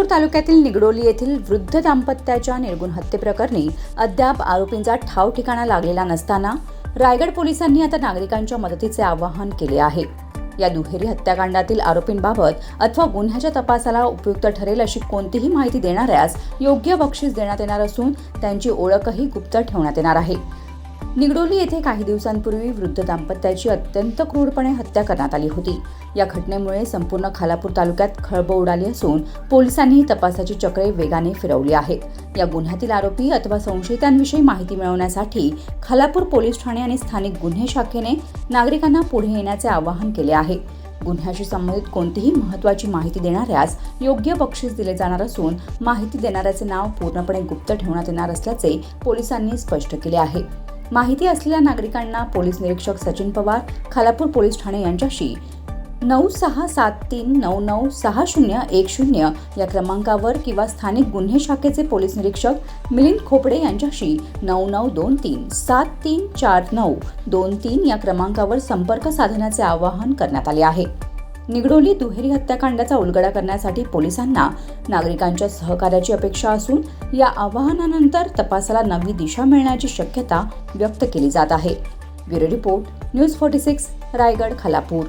खालापूर तालुक्यातील निगडोली येथील वृद्ध दाम्पत्याच्या निर्गुण हत्येप्रकरणी अद्याप आरोपींचा ठाव ठिकाणा लागलेला नसताना रायगड पोलिसांनी आता नागरिकांच्या मदतीचे आवाहन केले आहे। या दुहेरी हत्याकांडातील आरोपींबाबत अथवा गुन्ह्याच्या तपासाला उपयुक्त ठरेल अशी कोणतीही माहिती देणाऱ्यास योग्य बक्षीस देण्यात येणार असून त्यांची ओळखही गुप्त ठेवण्यात येणार आहे। निगडोली येथे काही दिवसांपूर्वी वृद्ध दाम्पत्याची अत्यंत क्रूरपणे हत्या करण्यात आली होती। या घटनेमुळे संपूर्ण खालापूर तालुक्यात खळबळ उडाली असून पोलिसांनी तपासाची चक्रे वेगाने फिरवली आहेत। या गुन्ह्यातील आरोपी अथवा संशयितांविषयी माहिती मिळवण्यासाठी खालापूर पोलीस ठाणे आणि स्थानिक गुन्हे शाखेने नागरिकांना पुढे येण्याचे आवाहन केले आहे। गुन्ह्याशी संबंधित कोणतीही महत्त्वाची माहिती देणाऱ्यास योग्य बक्षीस दिले जाणार असून माहिती देणाऱ्याचे नाव पूर्णपणे गुप्त ठेवण्यात येणार असल्याचे पोलिसांनी स्पष्ट केले आहे। माहिती असलेल्या नागरिकांना पोलीस निरीक्षक सचिन पवार, खालापूर पोलीस ठाणे यांच्याशी 9673996010 या क्रमांकावर किंवा स्थानिक गुन्हे शाखेचे पोलीस निरीक्षक मिलिंद खोपडे यांच्याशी 9923734923 या क्रमांकावर संपर्क साधण्याचे आवाहन करण्यात आले आहे। निगडोली दुहेरी हत्याकांडाचा उलगडा करण्यासाठी पोलिसांना नागरिकांच्या सहकार्याची अपेक्षा असून या आवाहनानंतर तपासाला नवी दिशा मिळण्याची शक्यता व्यक्त केली जात आहे। Bureau report, news 46, Raigad, Khalapur.